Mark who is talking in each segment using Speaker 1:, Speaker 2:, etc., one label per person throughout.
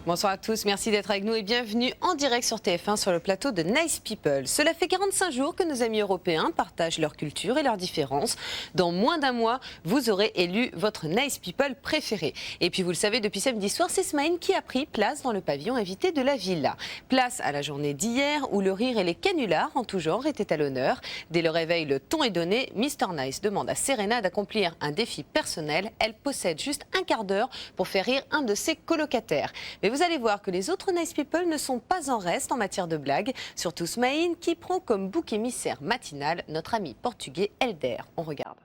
Speaker 1: Bonsoir à tous, merci d'être avec nous et bienvenue en direct sur TF1 sur le plateau de Nice People. Cela fait 45 jours que nos amis européens partagent leur culture et leurs différences. Dans moins d'un mois, vous aurez élu votre Nice People préféré. Et puis vous le savez, depuis samedi soir, c'est Smaïn qui a pris place dans le pavillon invité de la villa. Place à la journée d'hier où le rire et les canulars en tout genre étaient à l'honneur. Dès le réveil, le ton est donné. Mr Nice demande à Serena d'accomplir un défi personnel. Elle possède juste un quart d'heure pour faire rire un de ses colocataires. Mais vous allez voir que les autres Nice People ne sont pas en reste en matière de blagues. Surtout Smaïn qui prend comme bouc émissaire matinal notre ami portugais Elder. On regarde.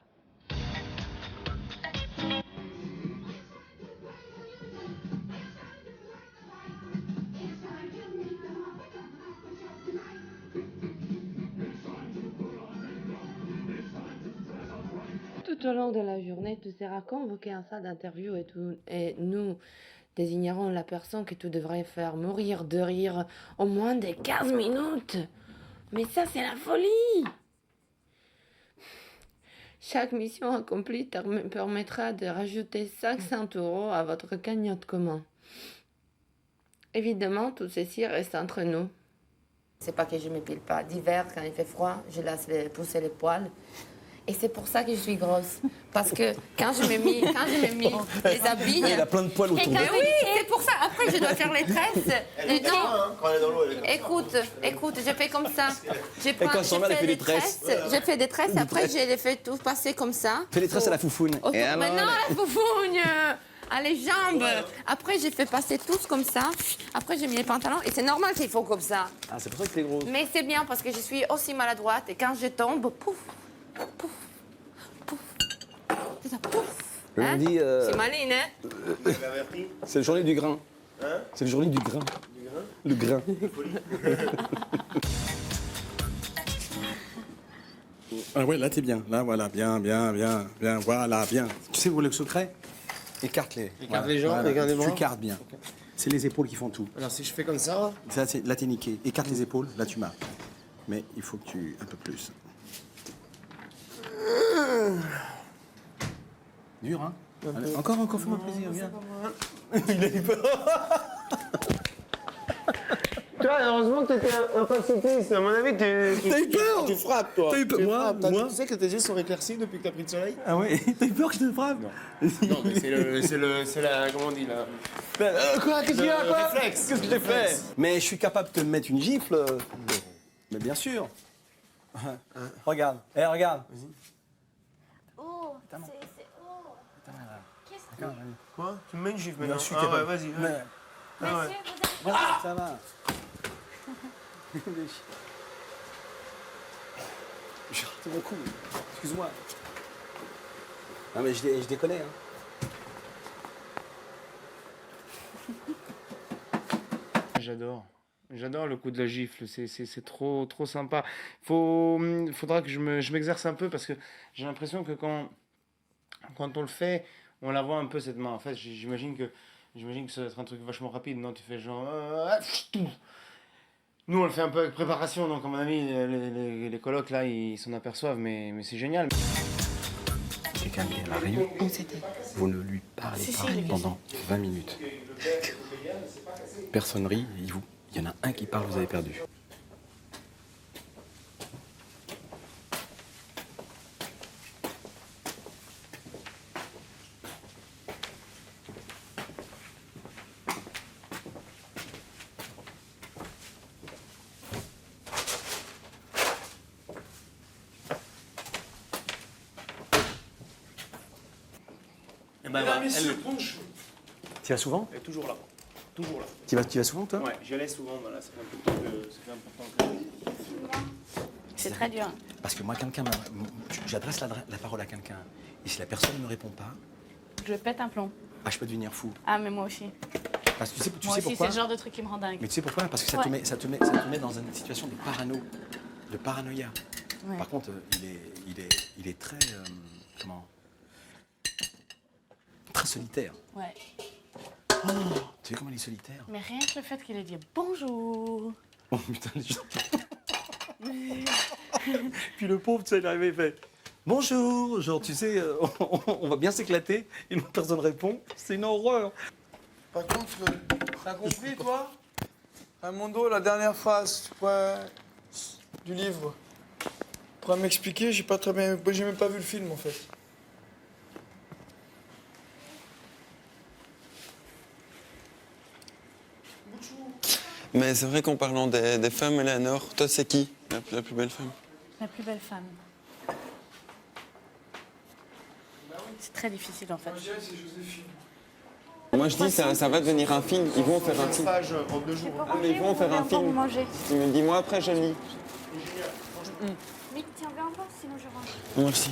Speaker 2: Tout au long de la journée, tu seras convoqué en salle d'interview et nous désignerons la personne que tu devrais faire mourir de rire au moins de 15 minutes. Mais ça, c'est la folie! Chaque mission accomplie permettra de rajouter 500 € à votre cagnotte commun. Évidemment, tout ceci reste entre nous. C'est pas que je m'épile pas. D'hiver, quand il fait froid, je laisse pousser les poils. Et c'est pour ça que je suis grosse. Parce que quand je me mis les habits...
Speaker 3: Il a plein de poils autour d'elle.
Speaker 2: Oui, c'est pour ça. Après, je dois faire les tresses.
Speaker 4: Elle est hein, quand elle est dans l'eau.
Speaker 2: Écoute, je fais comme ça.
Speaker 3: quand son mari, elle fait des tresses.
Speaker 2: Je fais des tresses, après, je les fais tout passer comme ça.
Speaker 3: Fais les tresses à la foufoune.
Speaker 2: Mais non, la foufoune à les jambes. Après, j'ai fait passer tous comme ça. Après, j'ai mis les pantalons. Et c'est normal qu'ils font comme ça.
Speaker 3: Ah, c'est pour ça que t'es grosse.
Speaker 2: Mais c'est bien parce que je suis aussi maladroite. Et quand je tombe, pouf, pouf, pouf. C'est ça, pouf.
Speaker 3: On dit,
Speaker 2: c'est maline, hein?
Speaker 3: c'est la journée du grain.
Speaker 4: Hein?
Speaker 3: C'est la journée du grain.
Speaker 4: Du grain?
Speaker 3: Le grain. Ah ouais, là t'es bien. Là, voilà, bien, voilà, bien. Tu sais où est le secret? Écarte-les.
Speaker 4: Écarte les jambes, écarte les bras.
Speaker 3: Tu écartes bien. Okay. C'est les épaules qui font tout.
Speaker 4: Alors si je fais comme ça...
Speaker 3: Là t'es niqué. Écarte les épaules, là tu marches. Mais il faut que tu... un peu plus. Dur, hein? Allez, encore, fais-moi plaisir, viens. Il a eu peur.
Speaker 4: Toi, heureusement que t'étais un pacifiste. À mon avis,
Speaker 3: T'as eu peur?
Speaker 4: Tu frappes, toi.
Speaker 3: T'as eu peur? Moi?
Speaker 4: Tu sais que tes yeux sont éclaircis depuis que t'as pris le soleil?
Speaker 3: Ah ouais? T'as eu peur que je te frappe?
Speaker 4: Non, mais c'est la... Comment on dit, là?
Speaker 3: Quoi? Qu'est-ce qu'il y a, quoi?
Speaker 4: Réflexe.
Speaker 3: Qu'est-ce que j'ai fait? Mais je suis capable de te mettre une gifle. Mais bien sûr. Regarde. Regarde.
Speaker 5: Oh, c'est oh. Qu'est-ce que...
Speaker 4: Quoi? Tu me mets une gifle maintenant?
Speaker 3: Bien sûr,
Speaker 4: ah ouais, vas-y.
Speaker 5: Monsieur, vous avez...
Speaker 3: Voilà, ça va. J'ai raté mon coup. Excuse-moi. Non mais je déconne, hein.
Speaker 6: J'adore le coup de la gifle, c'est trop sympa. Faudra que je m'exerce un peu parce que j'ai l'impression que quand on le fait, on la voit un peu cette main. En fait, j'imagine que ça va être un truc vachement rapide. Non, tu fais genre... Nous, on le fait un peu avec préparation, donc à mon avis, les colocs là, ils s'en aperçoivent, mais c'est génial.
Speaker 3: Quelqu'un qui arrive, vous ne lui parlez pas pendant 20 minutes. Personne rit, il y en a un qui parle, vous avez perdu.
Speaker 4: Et ben, elle le punch.
Speaker 3: Tu vas souvent?
Speaker 4: Elle est toujours là. Toujours là.
Speaker 3: Tu vas souvent, toi?
Speaker 4: Ouais, j'y allais souvent. Voilà, ça fait un peu de temps que... Ça fait important que...
Speaker 5: C'est très dur.
Speaker 3: Parce que moi, j'adresse la parole à quelqu'un. Et si la personne ne me répond pas...
Speaker 5: Je pète un plomb.
Speaker 3: Ah, je peux devenir fou.
Speaker 5: Ah, mais moi aussi.
Speaker 3: Parce que tu sais
Speaker 5: Moi aussi,
Speaker 3: pourquoi?
Speaker 5: c'est le genre de truc qui me rend dingue.
Speaker 3: Mais tu sais pourquoi? Parce que ça,
Speaker 5: Ouais.
Speaker 3: te met dans une situation de paranoïa.
Speaker 5: Ouais.
Speaker 3: Par contre, il est très... comment? Très solitaire.
Speaker 5: Ouais.
Speaker 3: Oh, tu sais comment il est solitaire?
Speaker 5: Mais rien que le fait qu'il ait dit bonjour.
Speaker 3: Oh putain, les gens... Puis le pauvre, tu sais, il est arrivé, il fait... Bonjour, genre, tu sais, on va bien s'éclater, et personne répond. C'est une horreur.
Speaker 7: Par contre, t'as compris, toi Raymondo, la dernière phrase du livre. Tu pourrais m'expliquer? J'ai pas très bien... J'ai même pas vu le film, en fait.
Speaker 8: Mais c'est vrai qu'en parlant des femmes, Eleanor, toi, c'est qui la plus belle femme?
Speaker 5: La plus belle femme. C'est très difficile en fait.
Speaker 7: Moi, je dirais que c'est Joséphine.
Speaker 8: Moi, je dis, ça va devenir un film. Ils vont en faire un film.
Speaker 4: Page en 2 jours.
Speaker 8: Ah, mais ils vont en faire un film. Tu me dis, moi, après, je lis.
Speaker 9: Mais tiens, viens voir, sinon je rentre.
Speaker 8: Merci.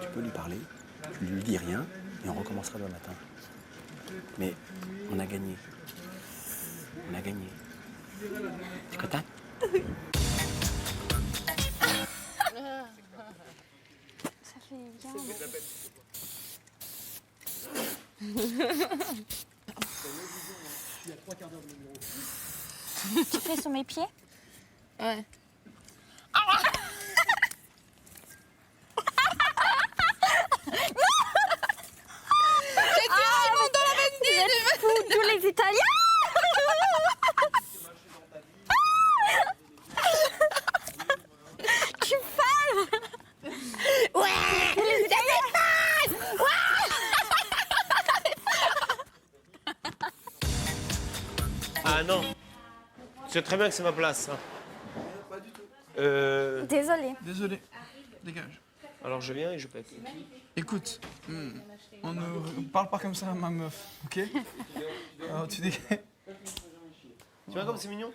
Speaker 3: Tu peux lui parler, tu lui dis rien et on recommencera demain matin. Mais on a gagné. On a gagné. Tu es contente?
Speaker 9: Ça fait bien. Tu fais sur mes pieds?
Speaker 2: Ouais.
Speaker 9: Tous les Italiens. Tu parles. Ouais. Les Italiens.
Speaker 4: Ah non. C'est très bien que c'est ma place. Hein.
Speaker 7: Pas du tout.
Speaker 9: Désolée.
Speaker 7: Désolé. Dégage.
Speaker 4: Alors je viens et je pète.
Speaker 7: Écoute, on ne parle pas comme ça à ma meuf, ok? Alors tu dégages.
Speaker 4: Tu vois comme c'est mignon?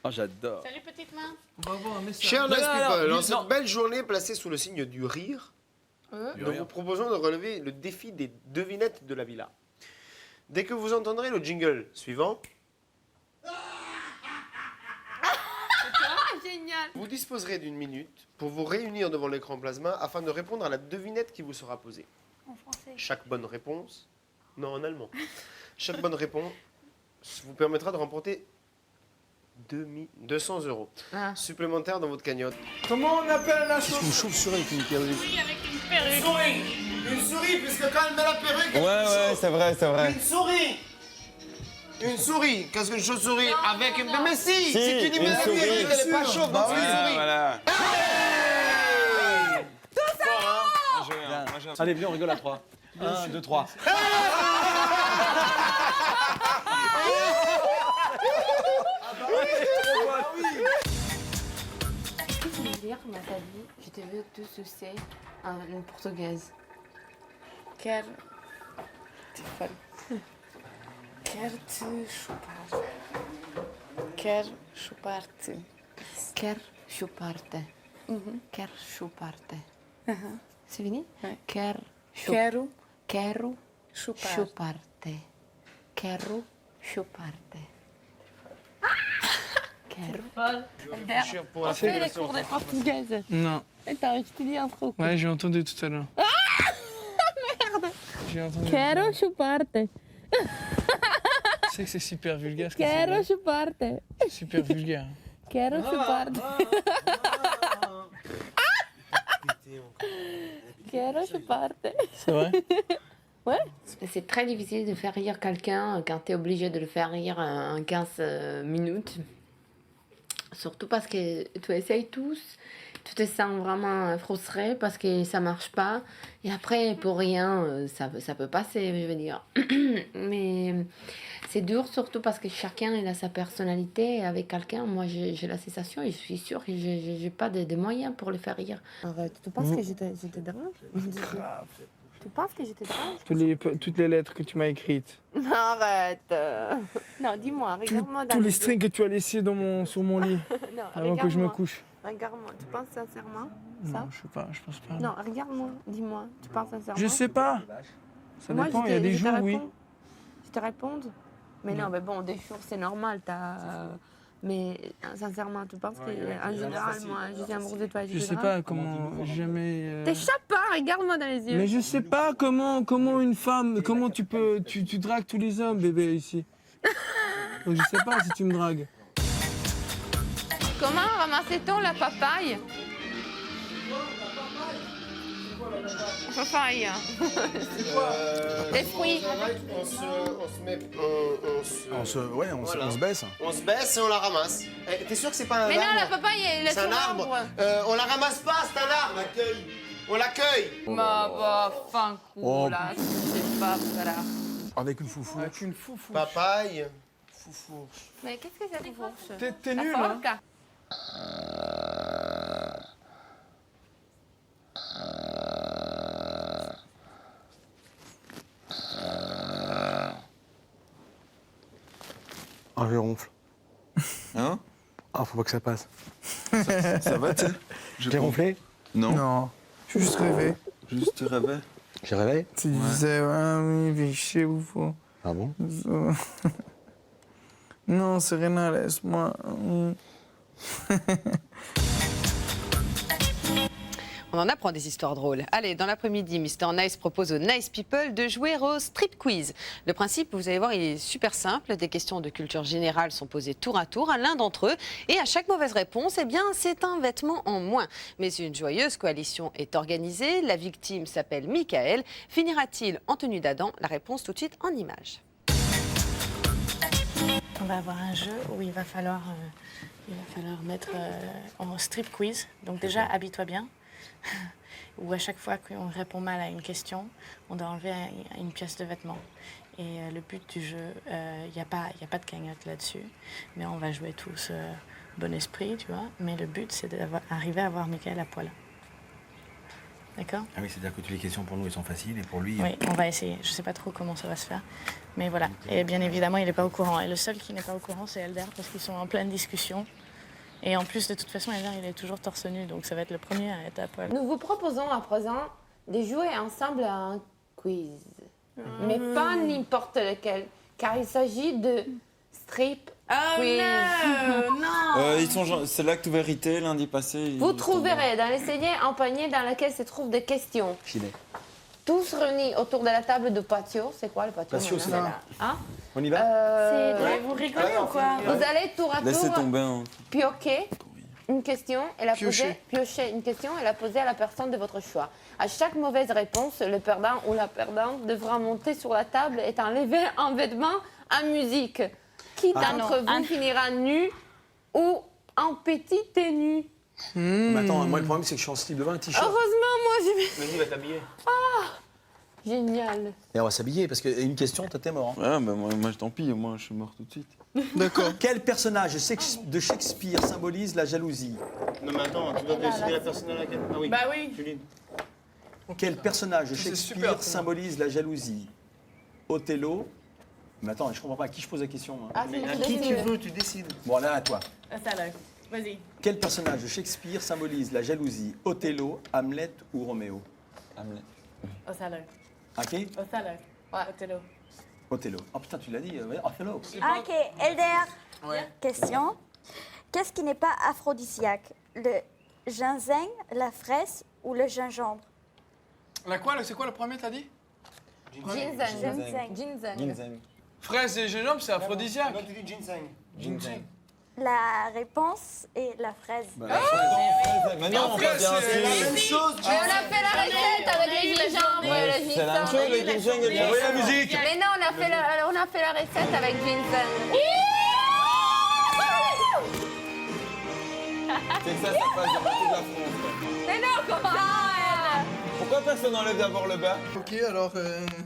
Speaker 3: Oh, j'adore.
Speaker 5: Salut petite main.
Speaker 7: On va avoir un message.
Speaker 4: Chers Nice
Speaker 3: non,
Speaker 4: People,
Speaker 3: non,
Speaker 4: en cette
Speaker 3: non.
Speaker 4: belle journée placée sous le signe du rire, nous vous proposons de relever le défi des devinettes de la villa. Dès que vous entendrez le jingle suivant,
Speaker 2: Génial.
Speaker 4: vous disposerez d'une minute pour vous réunir devant l'écran plasma afin de répondre à la devinette qui vous sera posée.
Speaker 9: En français.
Speaker 4: Chaque bonne réponse, non en allemand, chaque bonne réponse vous permettra de remporter 200 €
Speaker 2: Ah.
Speaker 4: supplémentaires dans votre cagnotte.
Speaker 7: Comment on appelle la chose?
Speaker 3: Une chauve-souris avec une perruque.
Speaker 5: Oui, avec une perruque.
Speaker 4: Une souris. Une souris, puisque quand elle met la perruque...
Speaker 8: Ouais, c'est vrai, c'est vrai.
Speaker 4: Une souris. Une souris. Qu'est-ce qu'une chauve-souris? Avec une... Mais si, si tu dis
Speaker 8: une
Speaker 4: mais la
Speaker 8: souris.
Speaker 4: perruque, elle est pas chauve, donc c'est une souris.
Speaker 8: Voilà.
Speaker 3: Allez, viens, on rigole à 3. 1, 2, 3.
Speaker 2: Qu'est-ce que tu veux dire dans ta vie? Je te veux tout sucer en portugaise.
Speaker 5: Quer... T'es folle. Quer te chupar. Quer chupar-te.
Speaker 2: Quer chupar-te. Quer chupar-te. C'est fini?
Speaker 5: Ouais.
Speaker 2: Quer
Speaker 5: Quero
Speaker 2: Quero
Speaker 5: chupar.
Speaker 2: chupar-te. Quero chupar-te. Quero.
Speaker 4: Réfléchir pour la
Speaker 2: Fais les
Speaker 4: félicitation.
Speaker 2: cours de portugaise.
Speaker 7: Non.
Speaker 2: Attends, je te dis un truc.
Speaker 7: Ouais, j'ai entendu tout à l'heure. Merde. J'ai entendu.
Speaker 2: Quero chupar-te.
Speaker 7: Tu sais que c'est super vulgaire ce que
Speaker 2: Quero
Speaker 7: c'est.
Speaker 2: chupar-te.
Speaker 7: Super vulgaire.
Speaker 2: Quero chupar-te. Quero chupar-te.
Speaker 7: C'est vrai?
Speaker 2: C'est très difficile de faire rire quelqu'un quand tu es obligé de le faire rire en 15 minutes. Surtout parce que tu essayes tous, tu te sens vraiment frustré parce que ça marche pas. Et après, pour rien, ça peut passer, je veux dire. Mais c'est dur surtout parce que chacun il a sa personnalité. Et avec quelqu'un, moi j'ai la sensation et je suis sûre que j'ai pas de moyens pour le faire rire. Arrête, tu penses que j'étais drôle? Tu penses que j'étais drôle?
Speaker 7: Toutes les lettres que tu m'as écrites.
Speaker 2: Arrête. Non, dis-moi, regarde-moi dans
Speaker 7: Tous les
Speaker 2: yeux.
Speaker 7: strings que tu as laissés sur mon lit
Speaker 2: Non,
Speaker 7: avant que je me
Speaker 2: regarde-moi.
Speaker 7: couche.
Speaker 2: Regarde-moi, tu penses sincèrement ça?
Speaker 7: Non, je sais pas, je pense pas.
Speaker 2: Non, regarde-moi, dis-moi, tu penses sincèrement?
Speaker 7: Je sais pas. Ça
Speaker 2: Moi,
Speaker 7: dépend,
Speaker 2: je
Speaker 7: il y a
Speaker 2: te-
Speaker 7: des
Speaker 2: je te
Speaker 7: jours, oui.
Speaker 2: réponds. Je te réponds? Mais non, mais bon, des jours, c'est normal, Mais sincèrement, tu penses qu'en général, moi, je suis amoureuse de toi.
Speaker 7: Je sais pas comment jamais.
Speaker 2: T'es chapin, regarde-moi dans les yeux.
Speaker 7: Mais je sais pas comment une femme, comment tu dragues tous les hommes, bébé, ici. Donc je sais pas si tu me dragues.
Speaker 2: Comment ramassait-on la papaye? Papaye. Les fruits.
Speaker 4: On se met.
Speaker 3: On se baisse.
Speaker 4: On se baisse et on la ramasse. T'es sûr que c'est pas un
Speaker 2: Mais
Speaker 4: arbre?
Speaker 2: non, la papaye, elle est
Speaker 4: C'est
Speaker 2: sur
Speaker 4: un arbre.
Speaker 2: l'arbre.
Speaker 4: On la ramasse pas, c'est un arbre. On l'accueille.
Speaker 2: Bah, fin
Speaker 3: Oh.
Speaker 2: coup, là. C'est pas voilà.
Speaker 3: Avec une foufou.
Speaker 7: Avec une foufou.
Speaker 4: Papaye. Foufou.
Speaker 2: Mais qu'est-ce que c'est pour ça?
Speaker 7: T'es
Speaker 2: La
Speaker 7: nul, hein.
Speaker 2: forca.
Speaker 3: Ah, je ronfle.
Speaker 8: Hein?
Speaker 3: Ah, faut pas que ça passe.
Speaker 8: Ça va, tu sais?
Speaker 3: J'ai ronflé?
Speaker 8: Non.
Speaker 7: Non, je suis juste rêvé.
Speaker 8: Juste rêver.
Speaker 3: J'ai rêvé?
Speaker 7: Tu disais, ah oui, viens chez vous.
Speaker 3: Ah bon?
Speaker 7: Non, Serena, laisse-moi.
Speaker 1: On en apprend des histoires drôles. Allez, dans l'après-midi, Mr Nice propose aux Nice People de jouer au Strip Quiz. Le principe, vous allez voir, il est super simple. Des questions de culture générale sont posées tour à l'un d'entre eux. Et à chaque mauvaise réponse, eh bien, c'est un vêtement en moins. Mais une joyeuse coalition est organisée. La victime s'appelle Michael. Finira-t-il en tenue d'Adam? La réponse tout de suite en images.
Speaker 5: On va avoir un jeu où il va falloir mettre en strip quiz. Donc déjà, habille-toi bien. Où à chaque fois qu'on répond mal à une question, on doit enlever une pièce de vêtement. Et le but du jeu, il n'y a pas de cagnotte là-dessus. Mais on va jouer tous bon esprit, tu vois. Mais le but, c'est d'arriver à avoir Michael à poil. D'accord?
Speaker 3: Ah oui, c'est-à-dire que toutes les questions pour nous, elles sont faciles et pour lui...
Speaker 5: Oui, on va essayer. Je ne sais pas trop comment ça va se faire. Mais voilà. Et bien évidemment, il n'est pas au courant. Et le seul qui n'est pas au courant, c'est Elder, parce qu'ils sont en pleine discussion. Et en plus, de toute façon, Elder, il est toujours torse nu, donc ça va être le premier à être à poil.
Speaker 2: Nous vous proposons à présent de jouer ensemble à un quiz. Mais pas n'importe lequel, car il s'agit de strip quiz.
Speaker 8: C'est l'acte vérité lundi passé.
Speaker 2: Vous trouverez dans les celliers un panier dans lequel se trouvent des questions.
Speaker 3: Filet.
Speaker 2: Tous réunis autour de la table de patio. C'est quoi le patio?
Speaker 3: Patio,
Speaker 2: maintenant,
Speaker 3: c'est
Speaker 2: là hein?
Speaker 3: On y va?
Speaker 5: Vous rigolez ou quoi?
Speaker 2: Vous allez tour à
Speaker 8: Laissez
Speaker 2: tour
Speaker 8: tomber. Hein.
Speaker 2: piocher une question et la
Speaker 7: Piocher.
Speaker 2: piocher une question et la poser à la personne de votre choix. À chaque mauvaise réponse, le perdant ou la perdante devra monter sur la table et enlever un vêtement à musique. Qui d'entre vous finira nu ou en petite tenue?
Speaker 3: Mais attends, moi le problème c'est que je suis en slip de bain et t-shirt.
Speaker 2: Heureusement, moi j'ai...
Speaker 4: Vas-y, va t'habiller.
Speaker 2: Génial.
Speaker 3: Et on va s'habiller parce qu'une question, t'es mort. Hein.
Speaker 8: Ouais, bah moi tant pis, moi je suis mort tout de suite.
Speaker 7: D'accord.
Speaker 3: Quel personnage de Shakespeare symbolise la jalousie?
Speaker 4: Non, mais attends, tu dois décider la personne à laquelle. Ah oui.
Speaker 5: Bah oui.
Speaker 4: Juline.
Speaker 3: Quel personnage de
Speaker 7: C'est
Speaker 3: Shakespeare
Speaker 7: super.
Speaker 3: symbolise la jalousie? Othello. Mais attends, je comprends pas. À qui je pose la question moi?
Speaker 2: Ah,
Speaker 4: Mais
Speaker 2: c'est
Speaker 4: à
Speaker 2: vous
Speaker 4: qui tu
Speaker 2: décidez.
Speaker 4: veux, tu décides.
Speaker 3: Bon, là, à toi.
Speaker 5: Ça là. Vas-y.
Speaker 3: Quel personnage de Shakespeare symbolise la jalousie? Othello, Hamlet ou Roméo?
Speaker 8: Hamlet.
Speaker 5: Othello.
Speaker 3: Ok?
Speaker 5: Othello. Ouais. Othello.
Speaker 3: Othello. Oh putain, tu l'as dit. Othello.
Speaker 9: Ok, Elder. Question. Qu'est-ce qui n'est pas aphrodisiaque? Le ginseng, la fraise ou le gingembre?
Speaker 7: C'est quoi le premier, t'as dit?
Speaker 2: Ginseng.
Speaker 8: Ginseng.
Speaker 7: Fraise et gingembre, c'est aphrodisiaque.
Speaker 4: Non, tu dis ginseng.
Speaker 8: Ginseng.
Speaker 9: La réponse est la fraise.
Speaker 8: Mais non,
Speaker 7: Après,
Speaker 8: pas bien
Speaker 7: c'est
Speaker 8: sûr.
Speaker 7: la même
Speaker 4: chose.
Speaker 2: Mais on a fait la recette avec les gingembre et le ginseng.
Speaker 8: C'est la même chose, le ginseng et le
Speaker 3: Envoyez la musique.
Speaker 2: Mais non, on a fait la recette avec ginseng.
Speaker 8: C'est que ça passe dans toute la France.
Speaker 2: Mais non, comment ça?
Speaker 8: Pourquoi personne n'enlève d'abord le bas?
Speaker 7: Ok, alors,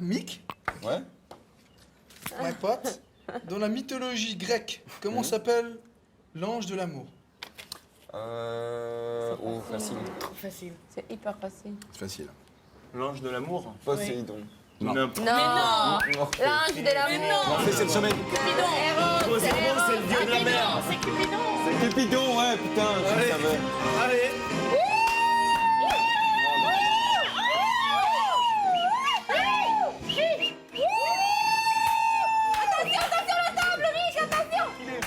Speaker 7: Mick,
Speaker 8: Ouais.
Speaker 7: my pote, dans la mythologie grecque, comment s'appelle l'ange de l'amour?
Speaker 8: Oh, facile.
Speaker 5: Trop facile.
Speaker 2: C'est hyper facile.
Speaker 3: C'est facile.
Speaker 4: L'ange de l'amour.
Speaker 8: Poséidon.
Speaker 3: Non.
Speaker 2: Non. L'ange de l'amour.
Speaker 3: C'est le sommet.
Speaker 4: Poséidon, c'est le dieu de la mer.
Speaker 5: C'est Cupidon.
Speaker 8: C'est Cupidon, ouais, putain, je
Speaker 7: Allez.
Speaker 8: savais.
Speaker 7: Allez.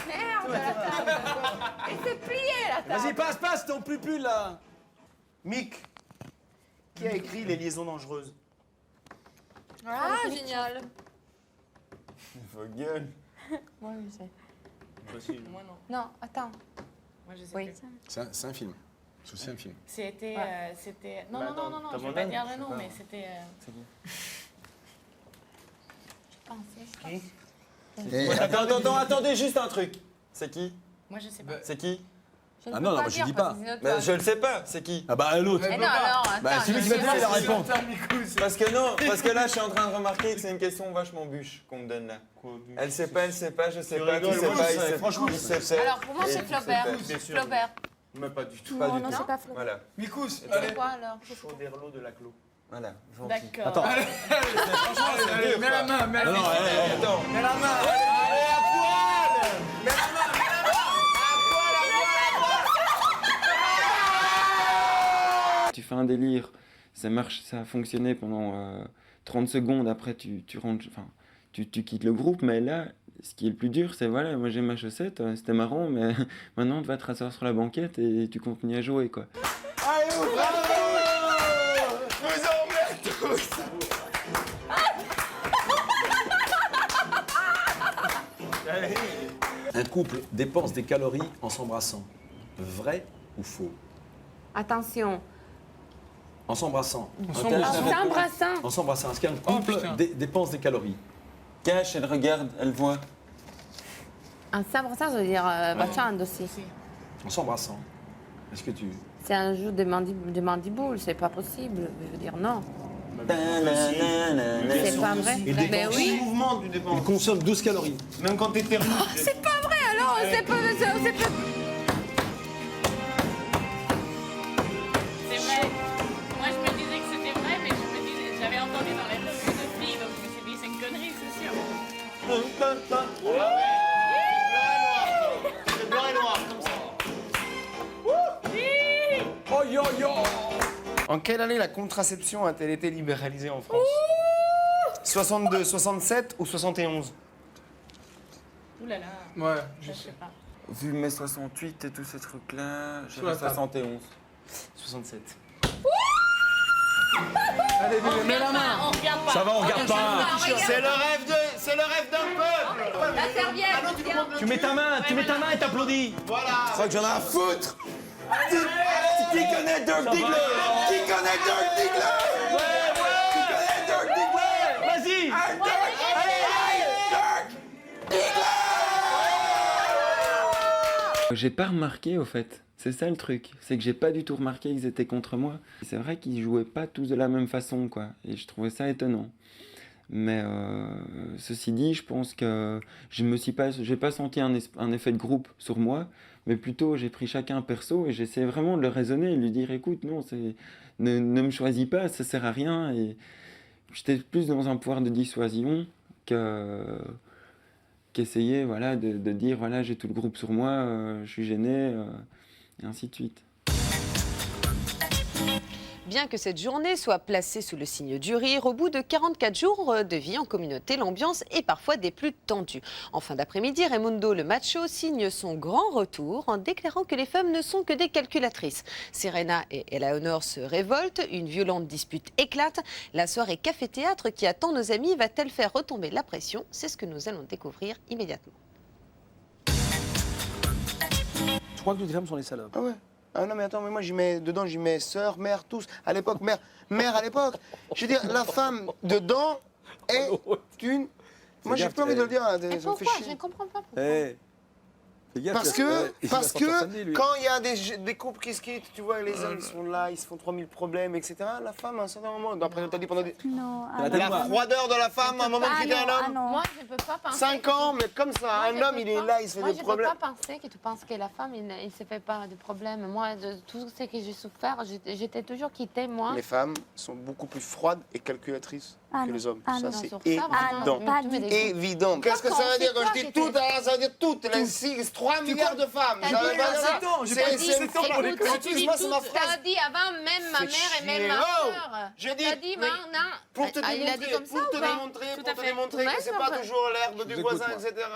Speaker 2: Merde.
Speaker 7: du pull là.
Speaker 4: Mick, qui a écrit Les liaisons dangereuses?
Speaker 2: Ah, génial.
Speaker 8: Vos gueules.
Speaker 5: Moi, je sais.
Speaker 4: Possible.
Speaker 5: Moi, non.
Speaker 2: Non, attends.
Speaker 5: Moi, je sais
Speaker 2: Oui.
Speaker 5: que
Speaker 3: C'est un film. C'est aussi un film.
Speaker 5: c'était... c'était... Non,
Speaker 4: Bah,
Speaker 5: non,
Speaker 4: attends,
Speaker 5: non, non,
Speaker 4: t'as
Speaker 5: je
Speaker 4: mon
Speaker 5: vais pas
Speaker 4: âne,
Speaker 5: dire
Speaker 4: je
Speaker 5: le
Speaker 4: sais
Speaker 5: nom,
Speaker 4: pas.
Speaker 5: mais c'était...
Speaker 8: C'est qui? Attendez juste un truc. C'est qui?
Speaker 5: Moi, je sais pas.
Speaker 8: C'est qui?
Speaker 2: Je ne
Speaker 3: Ah
Speaker 2: peux
Speaker 3: non,
Speaker 2: pas
Speaker 3: moi, je
Speaker 2: dire
Speaker 3: dis
Speaker 2: parce
Speaker 3: pas.
Speaker 2: que sinon,
Speaker 8: Mais
Speaker 2: toi-
Speaker 8: je le sais pas, c'est qui?
Speaker 3: Ah bah l'autre.
Speaker 2: Mais non, alors, attends.
Speaker 3: Bah, c'est lui qui va donner la réponse.
Speaker 8: Parce que non, parce que là je suis en train de remarquer que c'est une question vachement bûche qu'on me donne là. Elle sait pas, je sais pas, tu sais
Speaker 4: rigoles,
Speaker 8: pas,
Speaker 4: moi, je
Speaker 8: il
Speaker 4: sais,
Speaker 8: sait,
Speaker 4: franchement,
Speaker 8: il
Speaker 4: je
Speaker 8: sait.
Speaker 4: sais.
Speaker 2: Alors, pour moi,
Speaker 8: Et
Speaker 2: c'est
Speaker 8: il sait
Speaker 2: Flaubert.
Speaker 8: pas.
Speaker 4: Bien sûr.
Speaker 2: Flaubert.
Speaker 4: Mais pas du tout.
Speaker 8: Pas
Speaker 9: Non,
Speaker 8: du
Speaker 9: non,
Speaker 8: tout.
Speaker 9: c'est pas Flo.
Speaker 8: Voilà,
Speaker 7: Mikous,
Speaker 2: C'est
Speaker 7: allez.
Speaker 2: quoi alors
Speaker 4: Chauderlot de la Clos.
Speaker 8: voilà, gentil.
Speaker 5: D'accord.
Speaker 3: Attends.
Speaker 8: Franchement, c'est
Speaker 7: Allez,
Speaker 8: dur,
Speaker 7: mets la
Speaker 8: quoi.
Speaker 7: main, mets la
Speaker 3: Non,
Speaker 7: main.
Speaker 3: non,
Speaker 8: Attends.
Speaker 7: Mets la main, allez, allez, à poil. Mets la main, mets la main.
Speaker 8: Tu fais un délire, ça marche, ça a fonctionné pendant 30 secondes, après tu rentres, enfin, tu quittes le groupe, mais là, ce qui est le plus dur, c'est voilà, moi j'ai ma chaussette, c'était marrant, mais maintenant tu vas te rasseoir sur la banquette et tu continues à jouer, quoi.
Speaker 7: Allez, vous emmerde tous.
Speaker 3: Un couple dépense des calories en s'embrassant. Vrai ou faux?
Speaker 2: Attention.
Speaker 3: En s'embrassant.
Speaker 2: En s'embrassant.
Speaker 3: En s'embrassant. Est-ce qu'un couple
Speaker 7: putain.
Speaker 3: dépense des calories?
Speaker 8: Cache, elle regarde, elle voit.
Speaker 2: En s'embrassant, ça veut dire baciando aussi.
Speaker 3: En s'embrassant. Est-ce que tu...
Speaker 2: C'est un jeu de mandiboules, c'est pas possible. Je veux dire non. C'est pas vrai.
Speaker 3: Il
Speaker 2: Mais
Speaker 3: dépense.
Speaker 2: oui.
Speaker 4: Mouvement, tu
Speaker 3: Il
Speaker 4: dépenses.
Speaker 3: consomme 12 calories.
Speaker 4: Même quand t'éternues.
Speaker 2: C'est pas vrai alors, c'est pas.
Speaker 5: C'est vrai. Moi, je me disais que c'était vrai, mais j'avais entendu dans les revues de filles, donc je me suis dit, c'est une connerie, c'est sûr.
Speaker 4: C'est blanc et noir, comme ça.
Speaker 7: Oh yo yo.
Speaker 4: En quelle année la contraception a-t-elle été libéralisée en France? 62, 67 ou 71?
Speaker 5: Ouh là là.
Speaker 7: Ouais,
Speaker 5: Je sais pas.
Speaker 8: Vu mes 68 et tous ces trucs-là, j'ai
Speaker 7: Sur la table.
Speaker 8: 71.
Speaker 4: 67.
Speaker 7: Allez, mets la main.
Speaker 5: On regarde pas.
Speaker 3: Ça va, on regarde pas.
Speaker 4: C'est le rêve d'un peuple.
Speaker 2: La serviette.
Speaker 3: Tu mets ta main et t'applaudis.
Speaker 4: Voilà.
Speaker 8: Je crois que j'en ai à foutre. Qui connaît Dirk Diggler? Qui connaît Dirk Diggler? Qui connaît Dirk Diggler?
Speaker 3: Vas-y.
Speaker 8: J'ai pas remarqué au fait, c'est ça le truc, c'est que j'ai pas du tout remarqué qu'ils étaient contre moi. C'est vrai qu'ils jouaient pas tous de la même façon, quoi, et je trouvais ça étonnant. Mais ceci dit, je pense que j'ai pas senti un effet de groupe sur moi, mais plutôt j'ai pris chacun perso et j'essayais vraiment de le raisonner et de lui dire écoute, non, ne me choisis pas, ça sert à rien. Et j'étais plus dans un pouvoir de dissuasion qu'essayer voilà, de dire voilà, j'ai tout le groupe sur moi, je suis gêné, et ainsi de suite.
Speaker 1: Bien que cette journée soit placée sous le signe du rire, au bout de 44 jours de vie en communauté, l'ambiance est parfois des plus tendues. En fin d'après-midi, Raimundo le macho signe son grand retour en déclarant que les femmes ne sont que des calculatrices. Serena et Eleanor se révoltent, une violente dispute éclate. La soirée café-théâtre qui attend nos amis va-t-elle faire retomber la pression? C'est ce que nous allons découvrir immédiatement.
Speaker 3: Je crois que toutes les femmes sont des salopes.
Speaker 4: Ah ouais. Ah non mais attends, mais moi j'y mets sœur, mère, tous. À l'époque, mère à l'époque. Je veux dire, la femme dedans est une... Moi j'ai pas envie de le dire, hein, ça me fait
Speaker 2: Pourquoi? Je
Speaker 4: chier.
Speaker 2: ne comprends pas pourquoi.
Speaker 4: Parce que quand il y a des couples qui se quittent, tu vois, les hommes ils sont là, ils se font 3000 problèmes, etc. La femme, à un certain moment, après t'as dit pendant des...
Speaker 9: Non,
Speaker 4: La froideur de la femme, à un moment de quitter un homme.
Speaker 9: non.
Speaker 2: Moi, je ne peux pas penser.
Speaker 4: 5 ans, mais comme ça,
Speaker 2: Moi,
Speaker 4: un
Speaker 2: je
Speaker 4: homme
Speaker 2: peux
Speaker 4: il est
Speaker 2: pas-
Speaker 4: là, il se fait
Speaker 2: moi,
Speaker 4: des
Speaker 2: je
Speaker 4: problèmes.
Speaker 2: ne peux pas penser que tu penses que la femme, il ne se fait pas de problème. Moi, de tout ce que j'ai souffert, j'étais toujours quittée, moi.
Speaker 4: Les femmes sont beaucoup plus froides et calculatrices
Speaker 9: Ah
Speaker 4: que
Speaker 9: non.
Speaker 4: les hommes.
Speaker 9: Ah
Speaker 4: Ça
Speaker 9: non.
Speaker 4: c'est
Speaker 2: Sur ça,
Speaker 4: évident.
Speaker 2: vraiment,
Speaker 9: pas
Speaker 2: tu mets
Speaker 9: du
Speaker 2: des-
Speaker 4: Évident. Qu'est-ce que ça veut dire quand je dis toutes? Ça veut dire toutes, les 3 milliards de femmes.
Speaker 2: T'as
Speaker 4: J'avais
Speaker 2: dit
Speaker 4: pas dit ça.
Speaker 7: 7 ans, j'ai pas dit 7 ans pour les
Speaker 2: Écoute, si tu dis
Speaker 4: Excuse-moi, c'est ma
Speaker 2: tout,
Speaker 4: phrase.
Speaker 2: t'as dit avant même ma
Speaker 4: Fais
Speaker 2: mère et même
Speaker 4: chier.
Speaker 2: ma
Speaker 4: Oh
Speaker 2: soeur.
Speaker 4: J'ai dit,
Speaker 2: T'as dit
Speaker 4: mais
Speaker 2: maintenant.
Speaker 4: pour te
Speaker 2: Ah, il a dit
Speaker 4: démontrer,
Speaker 2: comme ça
Speaker 4: pour te
Speaker 2: ou pas
Speaker 4: démontrer,
Speaker 5: Tout
Speaker 4: pour
Speaker 5: à
Speaker 4: te
Speaker 5: fait.
Speaker 4: démontrer
Speaker 2: Ouais,
Speaker 4: que c'est
Speaker 2: c'est
Speaker 4: pas
Speaker 2: vrai.
Speaker 4: toujours l'herbe
Speaker 3: Je
Speaker 4: du
Speaker 3: vous
Speaker 4: voisin,
Speaker 3: écoute, moi.
Speaker 4: etc.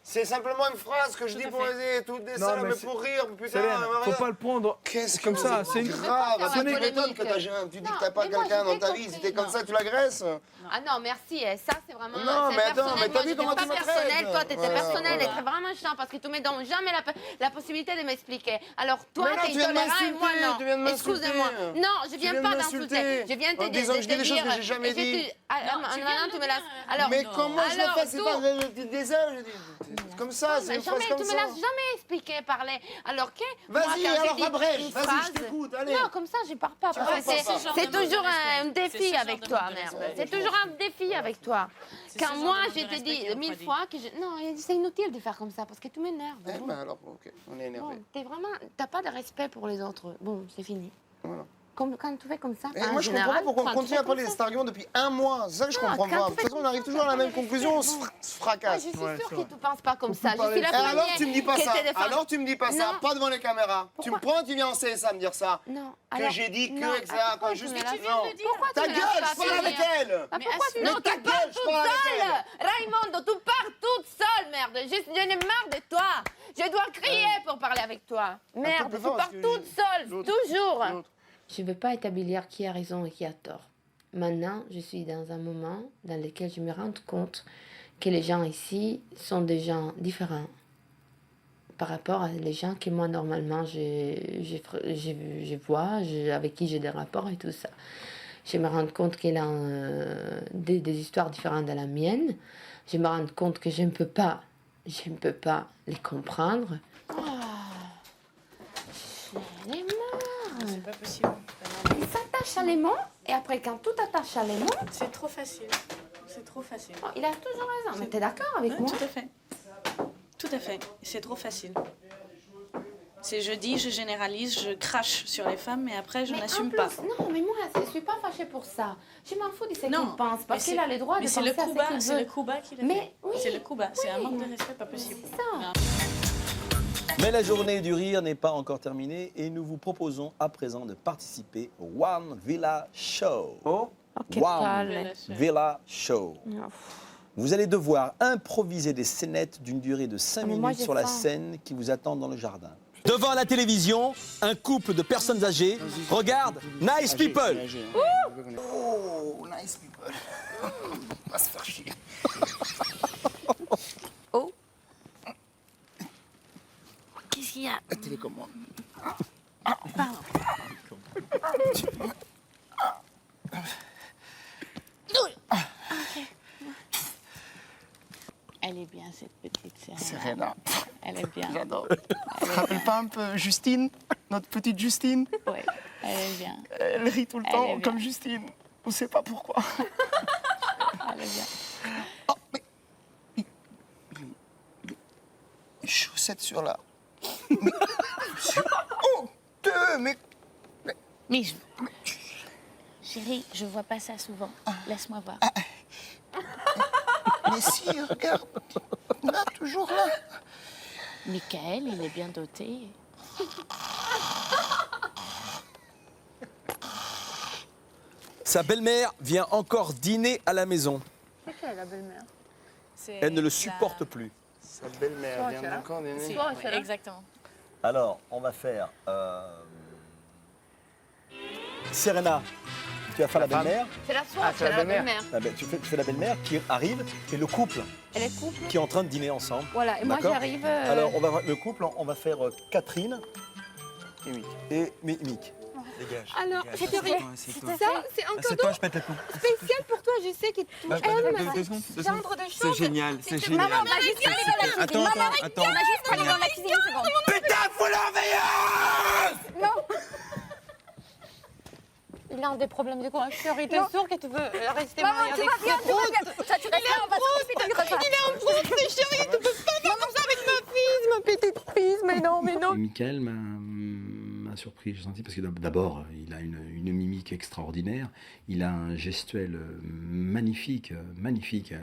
Speaker 4: C'est simplement une phrase que je dis pour aider toutes des salles, mais pour rire, putain.
Speaker 7: Célène, faut pas le prendre
Speaker 4: Qu'est-ce
Speaker 7: comme ça. C'est une
Speaker 4: grave.
Speaker 1: faire
Speaker 4: Tu
Speaker 1: une
Speaker 4: m'étonnes
Speaker 1: polémique.
Speaker 4: que tu dis que t'as pas
Speaker 1: mais moi,
Speaker 4: quelqu'un
Speaker 1: je
Speaker 4: dans
Speaker 1: t'ai
Speaker 4: ta vie.
Speaker 1: compris.
Speaker 4: Si t'es comme
Speaker 1: Non.
Speaker 4: ça, tu l'agresses.
Speaker 1: Ah non, merci, ça c'est vraiment.
Speaker 4: Non,
Speaker 1: c'est
Speaker 4: mais attends,
Speaker 1: personnel.
Speaker 4: mais t'as
Speaker 1: Moi,
Speaker 4: vu
Speaker 1: j'étais
Speaker 4: comment
Speaker 1: pas
Speaker 4: tu me
Speaker 1: personnel,
Speaker 4: traites?
Speaker 1: toi t'étais
Speaker 4: Voilà,
Speaker 1: personnel,
Speaker 4: voilà.
Speaker 1: et très vraiment chiant parce que tu me donnes jamais la possibilité de m'expliquer. Alors toi
Speaker 4: Mais là,
Speaker 1: t'es
Speaker 4: tu viens de
Speaker 1: intolérant et moi
Speaker 4: m'insulter,
Speaker 1: non.
Speaker 4: tu viens de m'insulter.
Speaker 1: Excusez-moi. Non, je
Speaker 4: Tu
Speaker 1: viens
Speaker 4: viens
Speaker 1: pas
Speaker 4: de
Speaker 1: d'insulter.
Speaker 4: m'insulter.
Speaker 1: Je viens
Speaker 4: En disant que je dis des choses que j'ai jamais dit.
Speaker 1: Maintenant tu me laisses. Alors,
Speaker 4: Mais comment je le
Speaker 1: alors,
Speaker 4: fais? C'est pas des heures, je dis. C'est comme ça, c'est
Speaker 1: mais
Speaker 4: une phrase
Speaker 1: jamais,
Speaker 4: comme
Speaker 1: tu me
Speaker 4: ça.
Speaker 1: laisses jamais expliquer, parler. Alors que moi,
Speaker 4: Vas-y,
Speaker 1: quand
Speaker 4: alors
Speaker 1: j'ai dit
Speaker 4: abrège,
Speaker 1: une
Speaker 4: vas-y,
Speaker 1: phrase-
Speaker 4: je t'écoute, allez.
Speaker 1: Non, comme ça, je parle pas. Parce que c'est toujours un défi avec toi, merde. C'est toujours un défi avec toi. Quand moi, je te dis 1000 fois que je... Non, c'est inutile de faire comme ça parce que tu m'énerves.
Speaker 4: Eh ben alors, ok, on est énervé.
Speaker 1: Bon, t'es vraiment... T'as pas de respect pour les autres. Bon, c'est fini.
Speaker 4: Voilà.
Speaker 1: Comme quand tu fais comme ça,
Speaker 4: Et
Speaker 1: en
Speaker 4: moi, je comprends
Speaker 1: général,
Speaker 4: pas pourquoi on
Speaker 1: quand tu
Speaker 4: continue à
Speaker 1: fais
Speaker 4: parler
Speaker 1: comme
Speaker 4: de
Speaker 1: ça-
Speaker 4: cet argument depuis un mois. C'est ça que je
Speaker 1: Non,
Speaker 4: comprends
Speaker 1: quand
Speaker 4: pas.
Speaker 1: tu
Speaker 4: De toute
Speaker 1: fais
Speaker 4: façon, on
Speaker 1: comme
Speaker 4: arrive
Speaker 1: ça,
Speaker 4: toujours à la
Speaker 1: t'as
Speaker 4: même
Speaker 1: pas de
Speaker 4: conclusion, on
Speaker 1: respect.
Speaker 4: se
Speaker 1: Ouais,
Speaker 4: fracasse.
Speaker 1: je suis sûre que tu penses pas comme ça. Je
Speaker 7: parler
Speaker 1: suis la
Speaker 7: de
Speaker 4: Et
Speaker 1: première
Speaker 4: alors, tu me dis pas
Speaker 1: qui
Speaker 4: ça.
Speaker 1: te défend.
Speaker 4: Alors, tu me dis pas ça.
Speaker 1: Non.
Speaker 4: Pas devant les caméras. Tu me prends, tu viens en CSA me dire ça.
Speaker 1: Non.
Speaker 4: Que
Speaker 1: alors-
Speaker 4: j'ai dit
Speaker 1: non,
Speaker 4: que, etc.
Speaker 1: pourquoi
Speaker 4: Quand
Speaker 1: tu
Speaker 4: juste.
Speaker 1: me laisses-
Speaker 4: Non.
Speaker 1: Pourquoi tu
Speaker 4: Ta
Speaker 1: me
Speaker 4: gueule,
Speaker 1: laisses pas
Speaker 4: je parle avec
Speaker 1: finir
Speaker 4: elle.
Speaker 1: Ah, pourquoi tu
Speaker 4: mais
Speaker 1: non,
Speaker 4: ta
Speaker 1: tu
Speaker 4: gueule,
Speaker 1: parles
Speaker 4: je
Speaker 1: toute
Speaker 4: parle avec
Speaker 1: seule Raimondo, tu parles toute seule, merde. J'en ai marre de toi. Je dois crier pour parler avec toi. Merde,
Speaker 4: plus
Speaker 1: tu
Speaker 4: fort, parce
Speaker 1: parles
Speaker 4: que
Speaker 1: toute seule,
Speaker 4: l'autre-
Speaker 1: toujours.
Speaker 4: l'autre.
Speaker 2: Je ne veux pas établir qui a raison et qui a tort. Maintenant, je suis dans un moment dans lequel je me rends compte que les gens ici sont des gens différents par rapport à les gens que moi, normalement, je vois, avec qui j'ai des rapports et tout ça. Je me rends compte qu'elle a des histoires différentes de la mienne. Je me rends compte que je ne peux pas les comprendre.
Speaker 1: Elle est morte.
Speaker 5: C'est pas possible.
Speaker 2: Il s'attache à l'aimant et après, quand tout attache à l'aimant,
Speaker 5: C'est trop facile. C'est trop facile.
Speaker 2: oh, il a toujours raison. Mais t'es d'accord avec
Speaker 5: Ouais,
Speaker 2: moi?
Speaker 5: tout à fait. Tout à fait. C'est trop facile. C'est je dis, je généralise, je crache sur les femmes, mais après je
Speaker 2: Mais
Speaker 5: n'assume
Speaker 2: en plus,
Speaker 5: pas.
Speaker 2: Non, mais moi, je ne suis pas fâchée pour ça. Je m'en fous de ce qu'il
Speaker 5: Non,
Speaker 2: pense, parce
Speaker 5: mais
Speaker 2: qu'il a le droit de
Speaker 5: mais
Speaker 2: penser
Speaker 5: c'est le
Speaker 2: à ce
Speaker 5: Cuba,
Speaker 2: qu'il
Speaker 5: c'est le
Speaker 2: veut.
Speaker 5: Cuba qui l'a
Speaker 2: Mais
Speaker 5: fait.
Speaker 2: oui,
Speaker 5: C'est le Cuba, c'est un
Speaker 2: oui.
Speaker 5: manque de respect pas possible.
Speaker 2: C'est ça.
Speaker 10: Mais la journée du rire n'est pas encore terminée et nous vous proposons à présent de participer au One Villa Show.
Speaker 4: Oh.
Speaker 10: One Villa Show. Vous allez devoir improviser des scénettes d'une durée de 5
Speaker 2: mais moi,
Speaker 10: minutes
Speaker 2: j'ai
Speaker 10: sur la
Speaker 2: faim.
Speaker 10: scène qui vous attend dans le jardin. Devant la télévision, un couple de personnes âgées regarde Nice People.
Speaker 4: Oh, nice people. On va se faire chier.
Speaker 1: Qu'est-ce qu'il y a?
Speaker 4: La télécommande.
Speaker 5: Elle est bien cette petite Serena.
Speaker 4: Serena.
Speaker 5: Elle est bien.
Speaker 4: J'adore. Tu te rappelles pas un peu Justine, notre petite Justine?
Speaker 5: Oui, elle est bien.
Speaker 4: Elle rit tout le
Speaker 5: Elle est
Speaker 4: temps
Speaker 5: bien.
Speaker 4: comme Justine. On sait pas pourquoi.
Speaker 5: Elle est bien.
Speaker 4: Oh, mais. Les chaussettes sur la. Oh, deux, mais.
Speaker 5: Mais chérie, je vois pas ça souvent. Laisse-moi voir.
Speaker 4: Mais si, regarde. Là, toujours là.
Speaker 5: Michael, il est bien doté.
Speaker 10: Sa belle-mère vient encore dîner à la maison.
Speaker 1: C'est quelle la belle-mère?
Speaker 10: Elle ne le supporte plus.
Speaker 4: Sa belle-mère vient encore d'aimer.
Speaker 5: Exactement.
Speaker 10: Alors, on va faire... Serena, tu vas faire la belle-mère.
Speaker 1: C'est la soirée,
Speaker 4: c'est la belle-mère.
Speaker 10: Ah ben, tu fais la belle-mère qui arrive et le couple
Speaker 2: Elle est couple.
Speaker 10: qui est en train de dîner ensemble.
Speaker 2: Voilà, et moi,
Speaker 10: D'accord.
Speaker 2: j'arrive...
Speaker 10: Alors, le couple, on va faire Catherine et Mick.
Speaker 3: Dégage.
Speaker 1: Alors,
Speaker 3: dégage.
Speaker 1: je te
Speaker 3: Assieds-toi, assieds-toi.
Speaker 1: Ça, c'est un
Speaker 3: Assieds-toi,
Speaker 1: cadeau
Speaker 3: je pète le plomb.
Speaker 1: spécial pour toi. Je sais que tu
Speaker 3: Bah,
Speaker 1: aimes
Speaker 3: deux secondes,
Speaker 1: ce genre de choses.
Speaker 3: C'est génial, c'est génial.
Speaker 9: Maman, on va juste aller dans la cuisine.
Speaker 3: Attends,
Speaker 9: Maman,
Speaker 3: attends.
Speaker 9: on va juste aller dans la cuisine une seconde.
Speaker 4: Putain, faut l'enveilleuse!
Speaker 1: Il a des problèmes de quoi? Chérie, t'es sûre que tu veux rester
Speaker 9: Maman,
Speaker 1: mariée
Speaker 9: tu
Speaker 1: avec
Speaker 9: vas bien, tu vas bien. Ça, tu restes là, on va s'occuper du repas.
Speaker 1: Il est en France, chérie, tu peux pas faire comme ça avec ma fille, ma petite fille. Mais non, mais non.
Speaker 11: Michael m'a surpris, j'ai senti, parce que d'abord, il a une mimique extraordinaire, il a un gestuel magnifique, magnifique.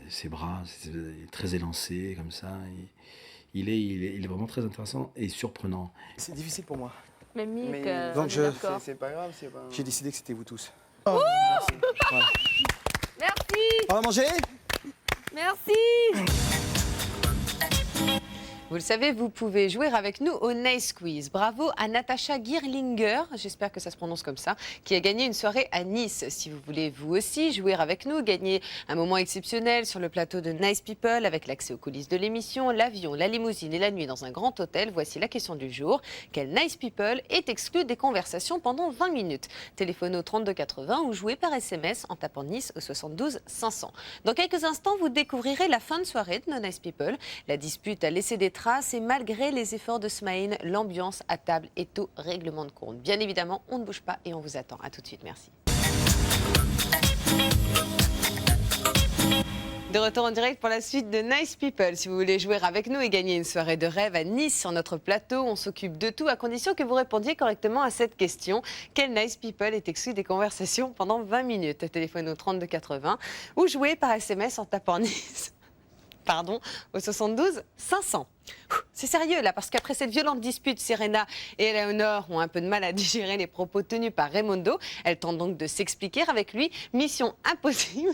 Speaker 11: Ses bras, c'est très élancé, comme ça. Il est vraiment très intéressant et surprenant.
Speaker 10: C'est difficile pour moi.
Speaker 1: Mais Mick,
Speaker 4: Mais-
Speaker 10: Donc je-
Speaker 1: d'accord.
Speaker 4: C'est pas grave, c'est pas.
Speaker 10: J'ai décidé que c'était vous tous.
Speaker 1: Merci,
Speaker 10: On va manger?
Speaker 1: merci. Vous le savez, vous pouvez jouer avec nous au Nice Quiz. Bravo à Natacha Gierlinger, j'espère que ça se prononce comme ça, qui a gagné une soirée à Nice. Si vous voulez vous aussi jouer avec nous, gagner un moment exceptionnel sur le plateau de Nice People avec l'accès aux coulisses de l'émission, l'avion, la limousine et la nuit dans un grand hôtel, voici la question du jour. Quel Nice People est exclu des conversations pendant 20 minutes? Téléphonez au 32 80 ou jouez par SMS en tapant Nice au 72 500. Dans quelques instants, vous découvrirez la fin de soirée de nos Nice People. La dispute a laissé des traces et malgré les efforts de Smaïn, l'ambiance à table est au règlement de compte. Bien évidemment, on ne bouge pas et on vous attend. À tout de suite, merci. De retour en direct pour la suite de Nice People. Si vous voulez jouer avec nous et gagner une soirée de rêve à Nice sur notre plateau, on s'occupe de tout à condition que vous répondiez correctement à cette question. Quel Nice People est exclu des conversations pendant 20 minutes? Téléphone au 32 80 ou jouez par SMS en tapant Nice. Pardon, au 72 500. C'est sérieux là, parce qu'après cette violente dispute, Serena et Eleonore ont un peu de mal à digérer les propos tenus par Raimondo. Elles tentent donc de s'expliquer avec lui. Mission impossible.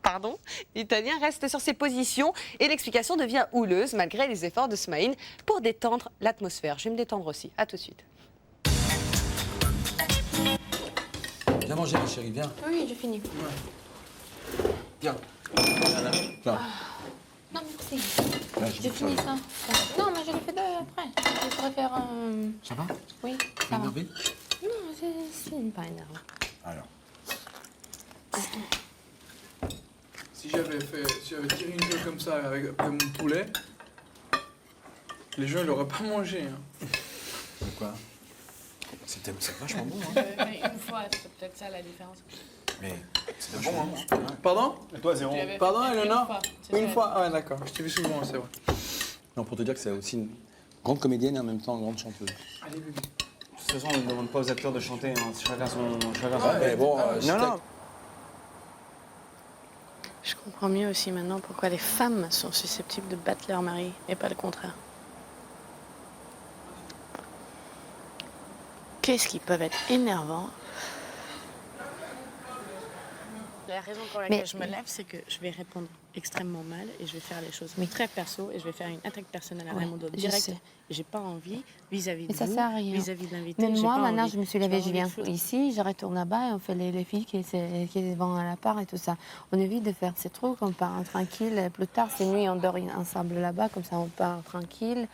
Speaker 1: Pardon, l'Italien reste sur ses positions et l'explication devient houleuse malgré les efforts de Smaïn pour détendre l'atmosphère. Je vais me détendre aussi. À tout de suite.
Speaker 11: Viens manger, ma chérie, viens.
Speaker 2: Oui, j'ai fini.
Speaker 11: Viens. Viens.
Speaker 2: Non, merci.
Speaker 11: Là,
Speaker 2: J'ai fini ça. Non, mais je l'ai fait après. Je pourrais faire un...
Speaker 11: Ça va?
Speaker 2: Oui,
Speaker 11: T'es
Speaker 2: ça va.
Speaker 11: énervé?
Speaker 2: Non, c'est pas énervé.
Speaker 11: Alors.
Speaker 7: Si j'avais tiré une gueule comme ça après mon poulet, les gens ils l'auraient pas mangé. Hein.
Speaker 11: Pourquoi? C'est vachement bon, hein.
Speaker 5: Mais une fois, c'est peut-être ça la différence.
Speaker 11: Mais c'est bon, hein.
Speaker 7: Pardon?
Speaker 4: Et toi, zéro.
Speaker 7: Pardon, Eleonore?
Speaker 5: C'est
Speaker 7: Une
Speaker 5: ça.
Speaker 7: fois? Ah ouais, d'accord. Je t'ai vu souvent, c'est vrai.
Speaker 11: Non, pour te dire que c'est aussi une grande comédienne et en même temps une grande chanteuse.
Speaker 7: Allez, bébé.
Speaker 6: De toute façon, on ne demande pas aux acteurs de chanter, hein. Chacun son.
Speaker 11: Mais bon,
Speaker 6: Non, non.
Speaker 5: Je comprends mieux aussi maintenant pourquoi les femmes sont susceptibles de battre leur mari et pas le contraire. Qu'est-ce qui peuvent être énervants? La raison pour laquelle je me lève, c'est que je vais répondre extrêmement mal et je vais faire les choses très perso et je vais faire une attaque personnelle à Raimondo direct. Et j'ai pas envie vis-à-vis de
Speaker 2: Mais ça
Speaker 5: vous,
Speaker 2: sert à rien.
Speaker 5: vis-à-vis de l'invité.
Speaker 2: Même
Speaker 5: j'ai
Speaker 2: moi,
Speaker 5: pas
Speaker 2: maintenant,
Speaker 5: envie.
Speaker 2: je me suis
Speaker 5: J'ai
Speaker 2: levée,
Speaker 5: pas
Speaker 2: je viens
Speaker 5: envie de
Speaker 2: ici, je retourne là-bas et on fait les filles qui vont à la part et tout ça. On évite de faire ces trucs, on part tranquille. Plus tard, c'est nuit, on dort ensemble là-bas, comme ça on part tranquille.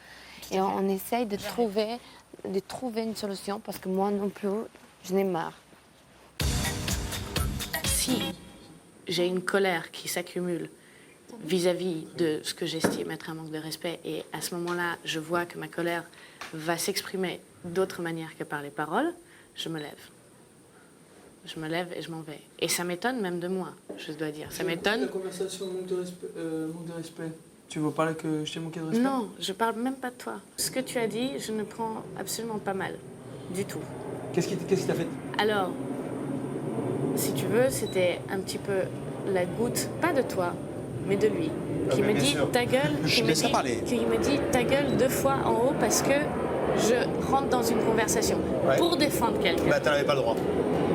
Speaker 2: Et on essaye de trouver une solution parce que moi non plus, je n'ai marre.
Speaker 5: Si j'ai une colère qui s'accumule vis-à-vis de ce que j'estime être un manque de respect, et à ce moment-là, je vois que ma colère va s'exprimer d'autre manière que par les paroles, je me lève. Je me lève et je m'en vais. Et ça m'étonne même de moi, je dois dire. Ça
Speaker 7: La
Speaker 5: m'étonne.
Speaker 7: conversation manque de respect. Tu veux parler que je t'ai manqué de respect?
Speaker 5: Non, je parle même pas de toi. Ce que tu as dit, je ne prends absolument pas mal. Du tout.
Speaker 11: Qu'est-ce qui t'a fait?
Speaker 5: Alors, si tu veux, c'était un petit peu la goutte, pas de toi, mais de lui, qui me dit ta gueule, qui me dit ta gueule 2 fois en haut parce que je rentre dans une conversation pour défendre quelqu'un.
Speaker 4: Bah, t'en avais pas le droit.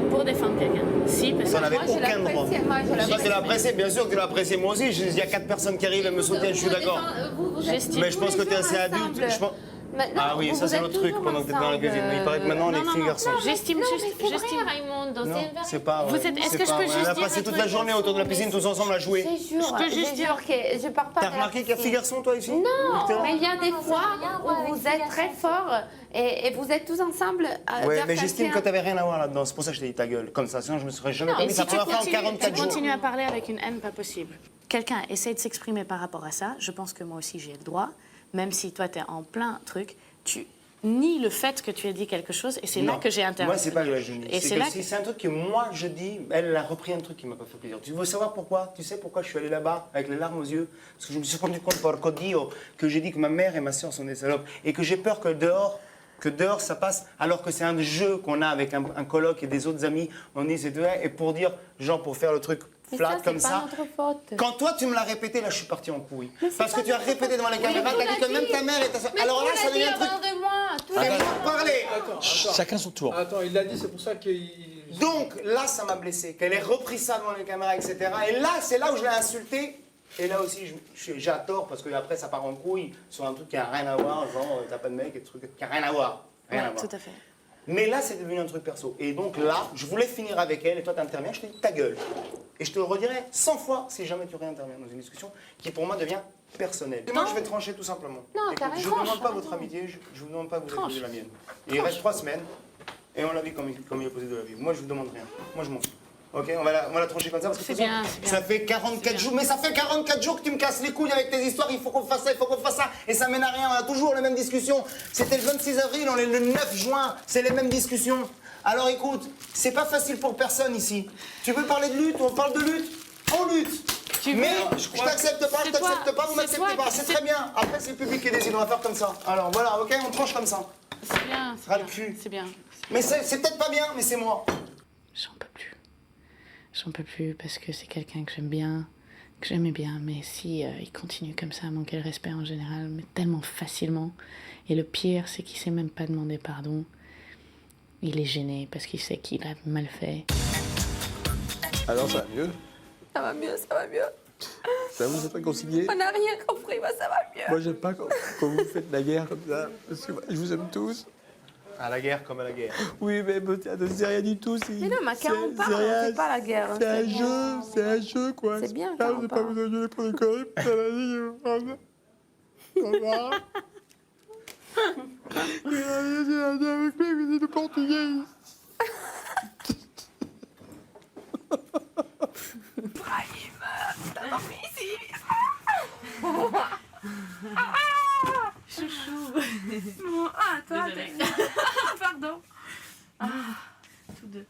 Speaker 5: Pour défendre quelqu'un. Si, parce
Speaker 4: T'en
Speaker 5: que
Speaker 4: avais aucun droit. Toi, tu l'as apprécié, bien sûr que tu l'as apprécié. Moi aussi, il y a 4 personnes qui arrivent et me soutiennent, je suis d'accord. Mais je pense que tu es assez adulte. Ah oui, ça c'est l'autre truc pendant que tu étais dans la cuisine. Il paraît que maintenant on est filles garçons.
Speaker 5: J'estime juste.
Speaker 2: Raimondo,
Speaker 4: Non, c'est pas vrai.
Speaker 5: Est-ce que je peux juste
Speaker 4: On a
Speaker 5: dire
Speaker 4: passé
Speaker 5: un
Speaker 4: toute
Speaker 5: truc
Speaker 4: la journée autour de la piscine tous ensemble à jouer.
Speaker 2: Je peux juste dire que je pars pas.
Speaker 4: T'as remarqué qu'il y a filles garçons toi ici?
Speaker 2: Non, mais il y a des fois où vous êtes très forts et vous êtes tous ensemble.
Speaker 4: Ouais, mais j'estime que t'avais rien à voir là-dedans. C'est pour ça que je t'ai dit ta gueule. Comme ça, sinon je me serais jamais permis
Speaker 5: Et
Speaker 4: ça
Speaker 5: si tu
Speaker 4: pour la fin en 44 jours.
Speaker 5: continues à parler avec une haine pas possible. Quelqu'un essaie de s'exprimer par rapport à ça. Je pense que moi aussi j'ai le droit. Même si toi t'es en plein truc, tu nies le fait que tu as dit quelque chose et c'est là que j'ai intervenu.
Speaker 4: Moi, c'est pas que je nie.
Speaker 5: Et c'est là que...
Speaker 4: C'est un truc que moi je dis. Elle a repris un truc qui m'a pas fait plaisir. Tu veux savoir pourquoi? Tu sais pourquoi je suis allé là-bas avec les larmes aux yeux? Parce que je me suis rendu compte par Codio que j'ai dit que ma mère et ma soeur sont des salopes et que j'ai peur que dehors ça passe alors que c'est un jeu qu'on a avec un coloc et des autres amis. On dit c'est deux et pour dire genre pour faire le truc flat comme ça.
Speaker 2: C'est pas notre faute.
Speaker 4: Quand toi tu me l'as répété, là je suis parti en couille. Parce que tu as répété devant les caméras, t'as dit que même ta mère et ta soeur. Alors là ça devient un truc. Fais-moi parler.
Speaker 11: Chacun son tour.
Speaker 7: Attends, il l'a dit, c'est pour ça qu'il...
Speaker 4: Donc là ça m'a blessé, qu'elle ait repris ça devant les caméras, etc. Et là c'est là où je l'ai insulté Et là aussi, j'ai à tort parce que après ça part en couille sur un truc qui a rien à voir, genre t'as pas de mec et des trucs qui a rien à voir. Rien à voir.
Speaker 5: Tout à fait.
Speaker 4: Mais là, c'est devenu un truc perso. Et donc là, je voulais finir avec elle et toi t'interviens, je te dis ta gueule. Et je te le redirai 100 fois si jamais tu réinterviens dans une discussion qui pour moi devient personnelle. Et moi, je vais trancher tout simplement.
Speaker 2: Non,
Speaker 4: Écoute,
Speaker 2: carrément,
Speaker 4: je ne demande pas
Speaker 2: tranche,
Speaker 4: votre amitié, je vous demande pas que vous
Speaker 5: Tranche.
Speaker 4: épousiez la mienne. Et il reste 3 semaines et on la vit comme il est posé de la vie. Moi, je vous demande rien. Moi, je m'en fous. Ok, on va la trancher comme ça parce que
Speaker 5: C'est
Speaker 4: de toute
Speaker 5: bien,
Speaker 4: façon,
Speaker 5: c'est bien.
Speaker 4: ça fait 44 jours. Mais ça fait 44 jours que tu me casses les couilles avec tes histoires. Il faut qu'on fasse ça, il faut qu'on fasse ça. Et ça mène à rien. On a toujours les mêmes discussions. C'était le 26 avril, on est le 9 juin. C'est les mêmes discussions. Alors écoute, c'est pas facile pour personne ici. Tu veux parler de lutte? On parle de lutte? On lutte. Mais je t'accepte pas, je t'accepte pas, vous m'acceptez pas. C'est très bien. Après, c'est le public qui décide. On va faire comme ça. Alors voilà, ok, on tranche comme ça.
Speaker 5: C'est bien,
Speaker 4: Ras le cul.
Speaker 5: c'est bien.
Speaker 4: Mais c'est peut-être pas bien, mais c'est moi.
Speaker 5: J'en peux plus. J'en peux plus parce que c'est quelqu'un que j'aime bien, que j'aimais bien, mais si il continue comme ça à manquer le respect en général, mais tellement facilement. Et le pire, c'est qu'il sait même pas demander pardon. Il est gêné parce qu'il sait qu'il a mal fait.
Speaker 10: Alors ça va mieux?
Speaker 2: Ça va mieux, ça va mieux.
Speaker 10: Ça vous êtes réconciliés?
Speaker 2: On n'a rien compris, mais ça va mieux.
Speaker 10: Moi, j'aime pas quand vous faites la guerre comme ça, parce que je vous aime tous.
Speaker 4: À la guerre comme à la guerre.
Speaker 10: Oui, mais c'est rien du tout.
Speaker 2: Mais non, mais quand on parle, on fait pas la guerre.
Speaker 10: C'est un jeu, quoi.
Speaker 2: C'est bien,
Speaker 10: Ah,
Speaker 2: quand
Speaker 10: vous
Speaker 2: on
Speaker 10: n'avez pas
Speaker 2: parle.
Speaker 10: besoin de gueuler pour des conneries, putain, la vie, ça va. Il a dit avec lui, mais c'est le portugais.
Speaker 2: Ah, toi,
Speaker 5: Pardon. Tous deux.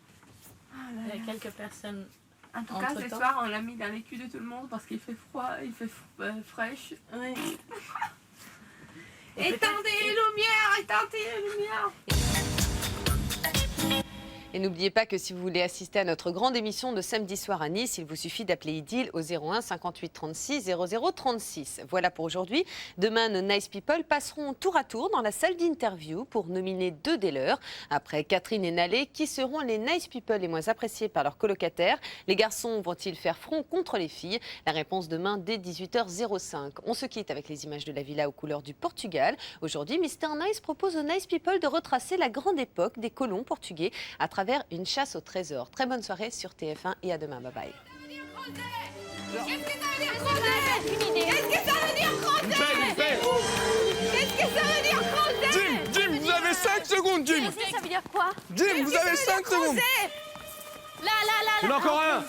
Speaker 5: Il y a quelques personnes.
Speaker 2: En tout cas, ce soir, on l'a mis dans les culs de tout le monde parce qu'il fait froid, il fait fraîche.
Speaker 5: Oui.
Speaker 2: Étendez les lumières, étendez les lumières.
Speaker 1: Et n'oubliez pas que si vous voulez assister à notre grande émission de samedi soir à Nice, il vous suffit d'appeler Idil au 01 58 36 00 36. Voilà pour aujourd'hui. Demain, nos Nice People passeront tour à tour dans la salle d'interview pour nominer 2 des leurs. Après Catherine et Nalé, qui seront les Nice People les moins appréciés par leurs colocataires? Les garçons vont-ils faire front contre les filles? La réponse demain dès 18h05. On se quitte avec les images de la villa aux couleurs du Portugal. Aujourd'hui, Mr Nice propose aux Nice People de retracer la grande époque des colons portugais à travers une chasse au trésor. Très bonne soirée sur TF1 et à demain. Bye bye.
Speaker 2: Qu'est-ce que ça veut dire creuser? Qu'est-ce que ça veut dire creuser? Qu'est-ce que ça veut dire creuser?
Speaker 7: Jim, vous avez 5 secondes, Jim.
Speaker 9: Ça veut dire quoi?
Speaker 7: Jim, vous avez 5 secondes. Il y en a encore un.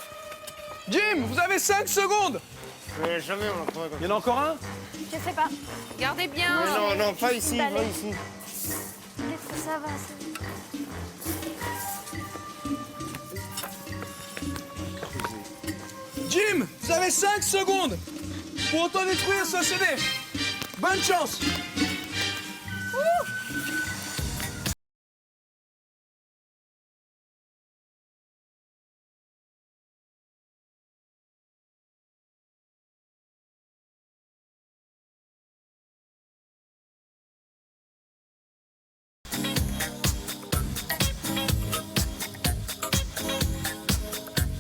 Speaker 7: Jim, vous avez 5 secondes.
Speaker 4: Mais jamais on l'entendrait comme
Speaker 10: Il y en a encore un?
Speaker 9: Je sais pas.
Speaker 2: Regardez bien.
Speaker 4: ça. Non, pas ici, pas
Speaker 9: Allez.
Speaker 4: ici.
Speaker 9: Peut-être que ça va.
Speaker 7: Jim, vous avez 5 secondes pour autodétruire ce CD. Bonne chance.